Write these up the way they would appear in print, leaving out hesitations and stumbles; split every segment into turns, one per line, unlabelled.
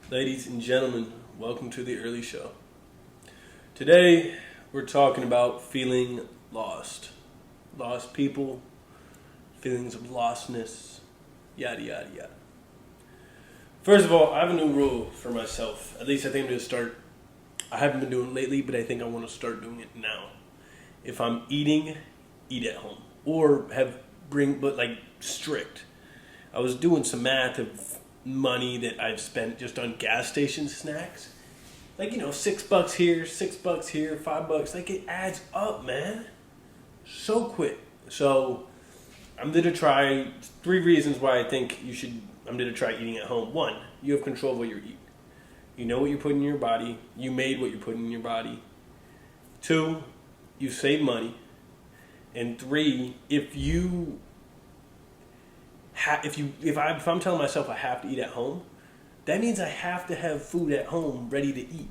Ladies and gentlemen, welcome to the Earley Show. Today, we're talking about feeling lost. Lost people, feelings of lostness, yada yada yada. First of all, I have a new rule for myself. At least I think I'm going to start. I haven't been doing it lately, but I think I want to start doing it now. If I'm eating, eat at home. Or strict. I was doing some math of money that I've spent just on gas station snacks. $6 here, $6 here, $5. It adds up, man. So quick. So I'm going to try 3 reasons why I think I'm going to try eating at home. 1, you have control of what you're eating. You know what you're putting in your body. You made what you're putting in your body. 2, you save money. And 3, if I'm telling myself I have to eat at home, that means I have to have food at home ready to eat.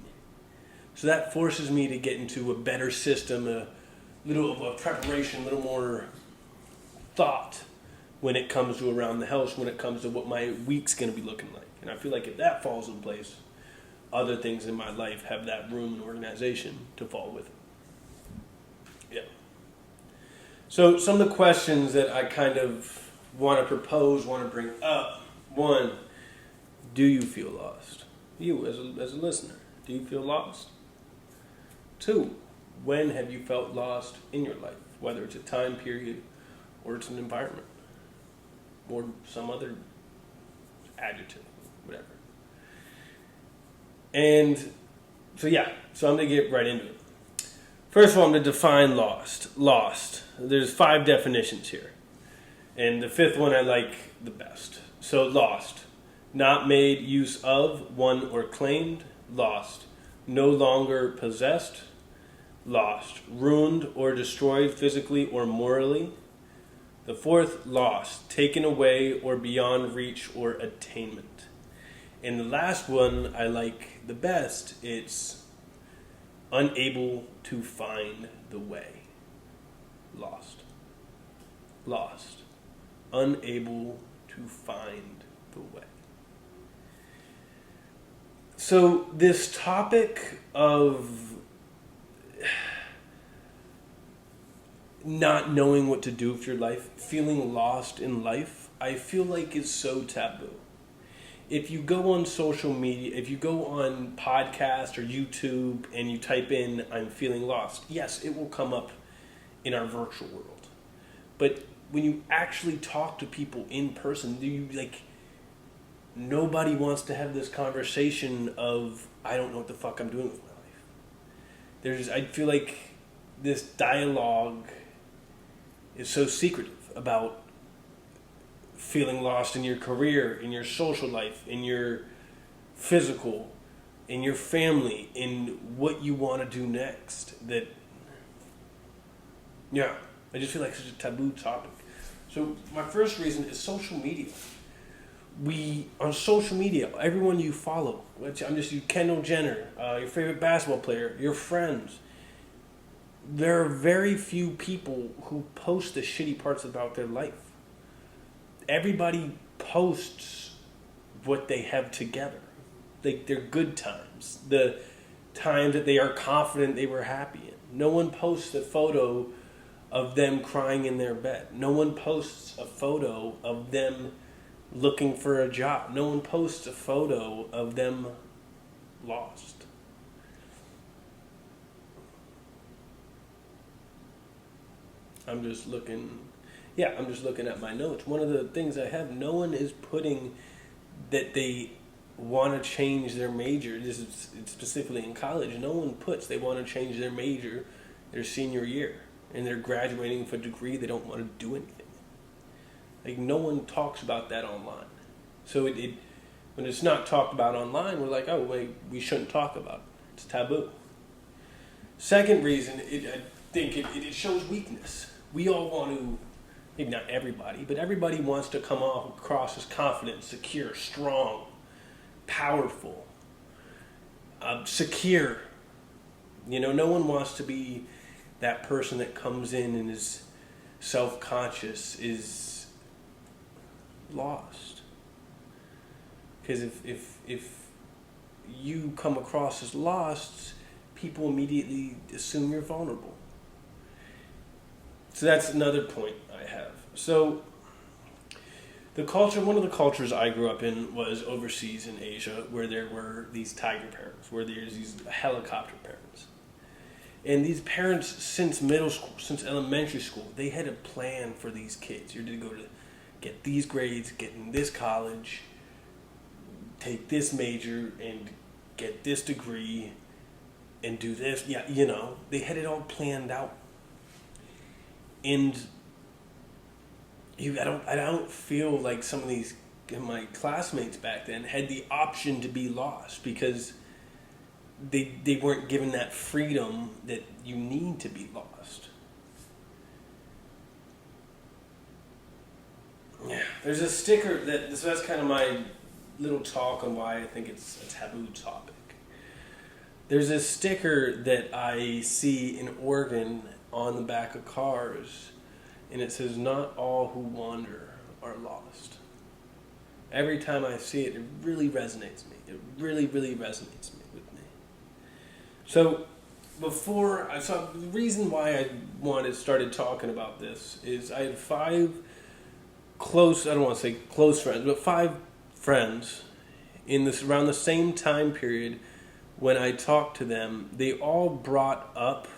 So that forces me to get into a better system, a little of a preparation, a little more thought when it comes to around the house, when it comes to what my week's going to be looking like. And I feel like if that falls in place, other things in my life have that room and organization to fall with it. Yeah. So some of the questions that I kind of want to propose, want to bring up. 1, do you feel lost? You, as a listener, do you feel lost? 2, when have you felt lost in your life? Whether it's a time period or it's an environment or some other adjective, whatever. And so I'm going to get right into it. First of all, I'm going to define lost. Lost. There's 5 definitions here. And the 5th one I like the best. So lost. Not made use of, won, or claimed. Lost. No longer possessed. Lost. Ruined or destroyed physically or morally. The 4th, lost. Taken away or beyond reach or attainment. And the last one I like the best. It's unable to find the way. Lost. Lost. Unable to find the way. So this topic of not knowing what to do with your life, feeling lost in life, I feel like is so taboo. If you go on social media, if you go on podcast or YouTube and you type in, I'm feeling lost, yes, it will come up in our virtual world. But when you actually talk to people in person, nobody wants to have this conversation of, I don't know what the fuck I'm doing with my life. I feel like this dialogue is so secretive about feeling lost in your career, in your social life, in your physical, in your family, in what you want to do next. I just feel like it's such a taboo topic. So my first reason is social media. On social media, everyone you follow, Kendall Jenner, your favorite basketball player, your friends, there are very few people who post the shitty parts about their life. Everybody posts what they have together. Their good times, the times that they are confident they were happy in. No one posts a photo of them crying in their bed. No one posts a photo of them looking for a job. No one posts a photo of them lost. I'm just looking at my notes. One of the things I have, no one is putting that they want to change their major. This is specifically in college. No one puts they want to change their major their senior year, and they're graduating with a degree they don't want to do anything. No one talks about that online. So when it's not talked about online, we're like, oh, wait, we shouldn't talk about it. It's taboo. Second reason, I think it shows weakness. We all want to, maybe not everybody, but everybody wants to come across as confident, secure, strong, powerful, secure. No one wants to be that person that comes in and is self-conscious, is lost. Because if you come across as lost, people immediately assume you're vulnerable. So that's another point I have. So one of the cultures I grew up in was overseas in Asia, where there were these tiger parents, where there's these helicopter parents. And these parents, since middle school, since elementary school, they had a plan for these kids. You're to go to get these grades, get in this college, take this major, and get this degree, and do this. Yeah, they had it all planned out. And I don't feel like some of my classmates back then had the option to be lost, because they weren't given that freedom that you need to be lost. Yeah, there's a sticker so that's kind of my little talk on why I think it's a taboo topic. There's a sticker that I see in Oregon on the back of cars, and it says, "Not all who wander are lost." Every time I see it, it really resonates with me. It really, really resonates with me. So, the reason why I started talking about this is I had 5 close, I don't want to say close friends, but 5 friends around the same time period. When I talked to them, they all brought up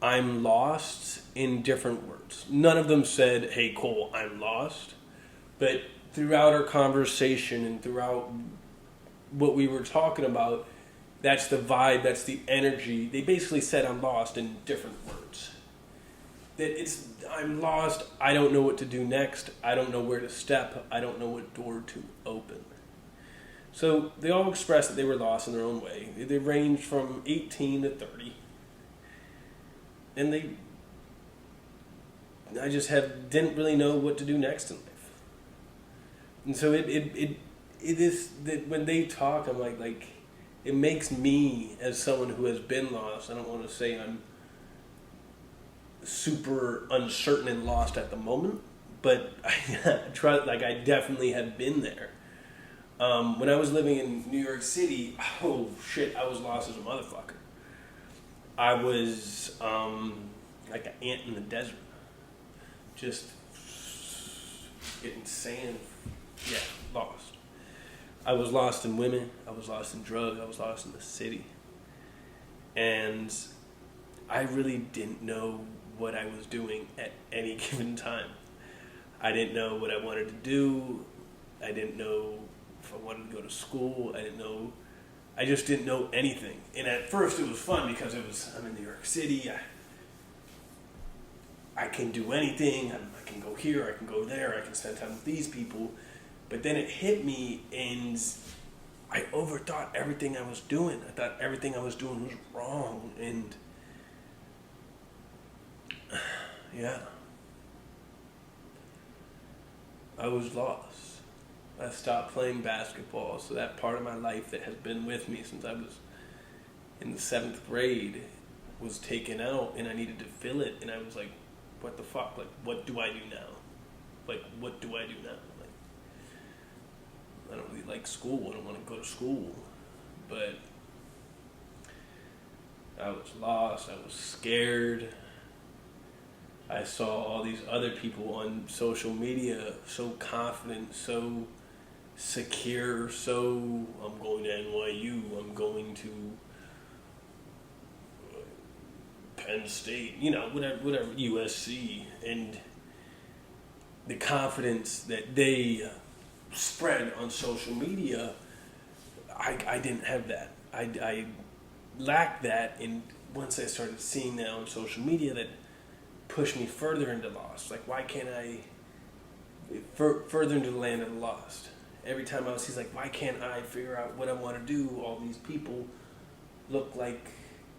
"I'm lost" in different words. None of them said, "Hey, Cole, I'm lost." But throughout our conversation and throughout what we were talking about, that's the vibe, that's the energy. They basically said "I'm lost" in different words. I'm lost, I don't know what to do next, I don't know where to step, I don't know what door to open. So they all expressed that they were lost in their own way. They ranged from 18 to 30. And I just didn't really know what to do next in life. And so it is that when they talk, I'm like it makes me, as someone who has been lost, I don't want to say I'm super uncertain and lost at the moment, but I definitely have been there. When I was living in New York City, oh shit, I was lost as a motherfucker. I was like an ant in the desert, just getting sand. Yeah, lost. I was lost in women. I was lost in drugs. I was lost in the city, and I really didn't know what I was doing at any given time. I didn't know what I wanted to do. I didn't know if I wanted to go to school. I just didn't know anything. And at first it was fun because I'm in New York City. I can do anything. I can go here, I can go there, I can spend time with these people. But then it hit me, and I overthought everything I was doing. I thought everything I was doing was wrong. And yeah, I was lost. I stopped playing basketball, so that part of my life that has been with me since I was in the 7th grade was taken out, and I needed to fill it. And I was like, what the fuck? Like, what do I do now? Like, what do I do now? Like, I don't really like school. I don't want to go to school. But I was lost. I was scared. I saw all these other people on social media so confident, so secure, so I'm going to NYU, I'm going to Penn State, whatever, USC, and the confidence that they spread on social media, I didn't have that. I lacked that, and once I started seeing that on social media, that pushed me further into lost. Like, why can't I further into the land of the lost? Every time I was, he's like, why can't I figure out what I want to do? All these people look like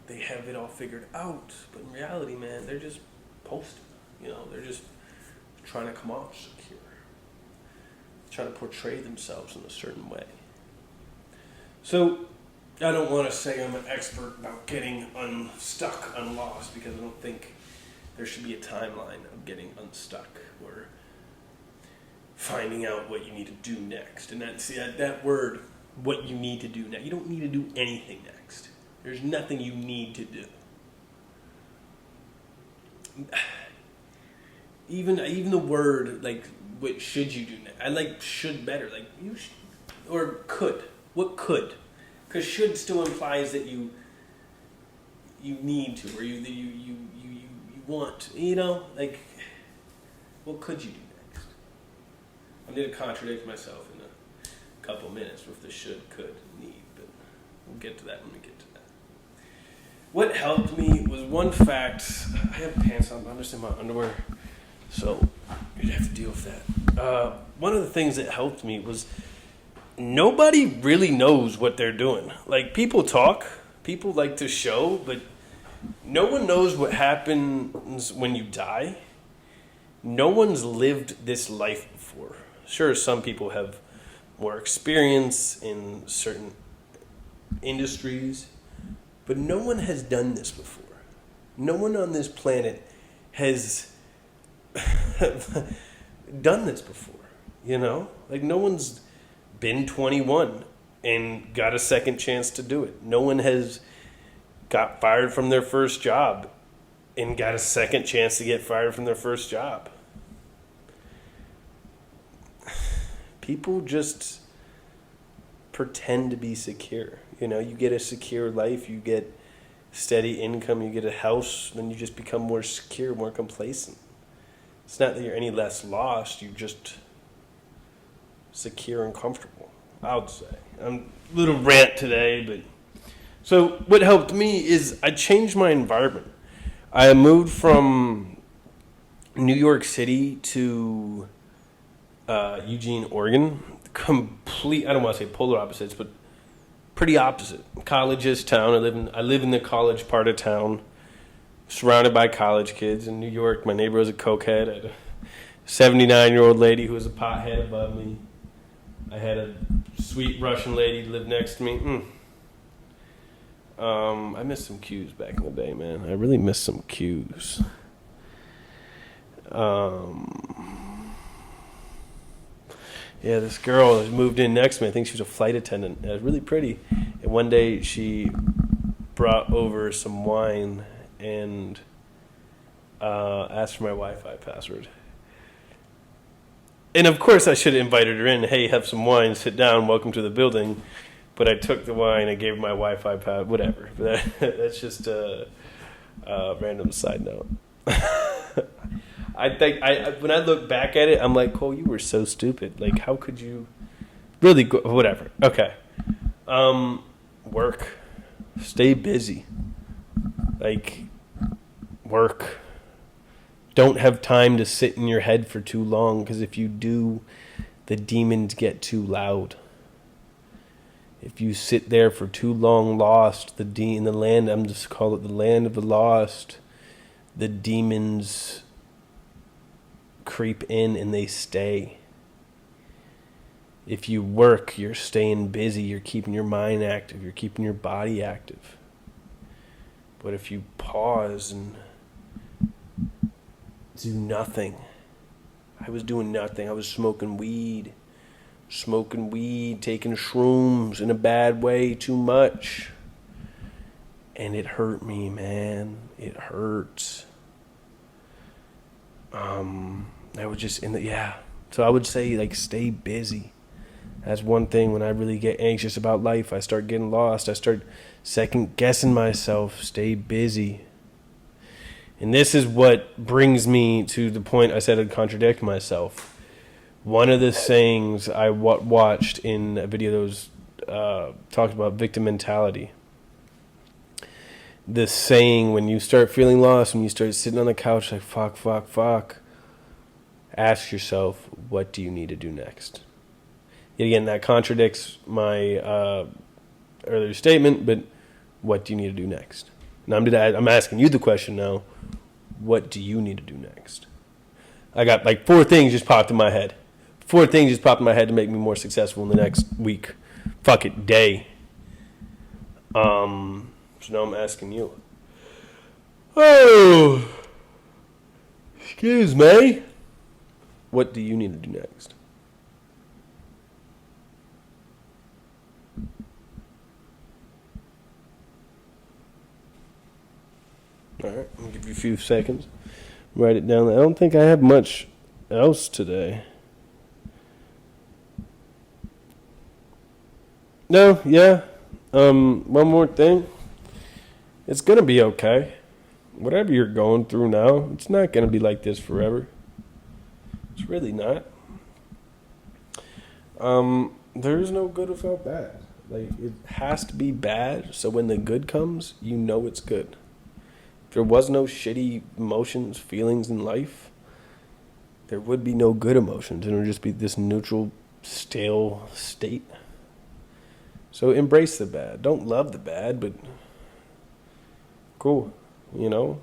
they have it all figured out, but in reality, man, they're just posting. They're just trying to come off secure, trying to portray themselves in a certain way. So I don't want to say I'm an expert about getting unstuck, unlost, because I don't think there should be a timeline of getting unstuck or finding out what you need to do next. And that word what you need to do now. You don't need to do anything next. There's nothing you need to do. Even the word, like, what should you do next? I like should better. Like, you should, or could. What could? Because should still implies that you need to, or you want, like, what could you do next? I'm going to contradict myself in a couple minutes with the should, could, need, but we'll get to that when we get to that. What helped me was one fact. I have pants on, but I'm just in my underwear, so you'd have to deal with that. One of the things that helped me was nobody really knows what they're doing. Like, people talk, people like to show, but no one knows what happens when you die. No one's lived this life before. Sure, some people have more experience in certain industries, but no one has done this before. No one on this planet has done this before, Like, no one's been 21 and got a second chance to do it. No one has got fired from their first job and got a second chance to get fired from their first job. People just pretend to be secure. You get a secure life, you get steady income, you get a house, then you just become more secure, more complacent. It's not that you're any less lost, you're just secure and comfortable, I would say. I'm a little rant today, but so what helped me is I changed my environment. I moved from New York City to Eugene, Oregon. I don't want to say polar opposites, but pretty opposite. College-ish town. I live in the college part of town, surrounded by college kids. In New York, my neighbor was a cokehead. I had a 79-year-old lady who was a pothead above me. I had a sweet Russian lady live next to me. I missed some cues back in the day, man. I really missed some cues. Yeah, this girl moved in next to me. I think she was a flight attendant. It was really pretty. And one day she brought over some wine and asked for my Wi-Fi password. And of course I should have invited her in. Hey, have some wine, sit down, welcome to the building. But I took the wine and gave her my Wi-Fi password, whatever. But that's just a random side note. I think when I look back at it, I'm like, Cole, you were so stupid. Like, how could you really go? Whatever. Okay. Work. Stay busy. Like, work. Don't have time to sit in your head for too long, because if you do, the demons get too loud. If you sit there for too long lost, in the land, I'm just call it the land of the lost, the demons creep in and they stay. If you work, you're staying busy, you're keeping your mind active, you're keeping your body active. But if you pause and do nothing, I was doing nothing. I was smoking weed, taking shrooms in a bad way, too much. And it hurt me, man. It hurts. I was just So I would say, like, stay busy. That's one thing. When I really get anxious about life, I start getting lost. I start second guessing myself. Stay busy. And this is what brings me to the point I said I'd contradict myself. One of the sayings I watched in a video that was talked about victim mentality. The saying, when you start feeling lost, when you start sitting on the couch like, fuck, ask yourself, what do you need to do next? Yet again, that contradicts my earlier statement, but what do you need to do next? Now I'm asking you the question now. What do you need to do next? I got like 4 things just popped in my head. 4 things just popped in my head to make me more successful in the next week. Fuck it, day. So now I'm asking you. Oh, excuse me. What do you need to do next? Alright, I'll give you a few seconds. Write it down. I don't think I have much else today. No, yeah. One more thing. It's gonna be okay. Whatever you're going through now, it's not gonna be like this forever. It's really not. There is no good without bad. Like, it has to be bad, so when the good comes, you know it's good. If there was no shitty emotions, feelings in life, there would be no good emotions. It would just be this neutral, stale state. So embrace the bad. Don't love the bad, but cool. You know,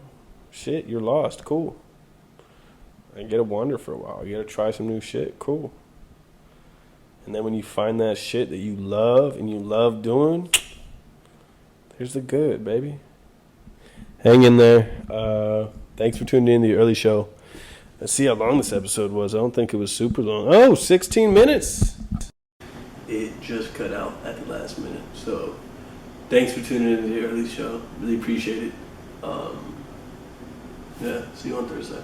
shit, you're lost. Cool. I get to wander for a while. You got to try some new shit. Cool. And then when you find that shit that you love and you love doing, there's the good, baby. Hang in there. Thanks for tuning in to the Earley Show. Let's see how long this episode was. I don't think it was super long. Oh, 16 minutes. It just cut out at the last minute. So thanks for tuning in to the Earley Show. Really appreciate it. Yeah, see you on Thursday.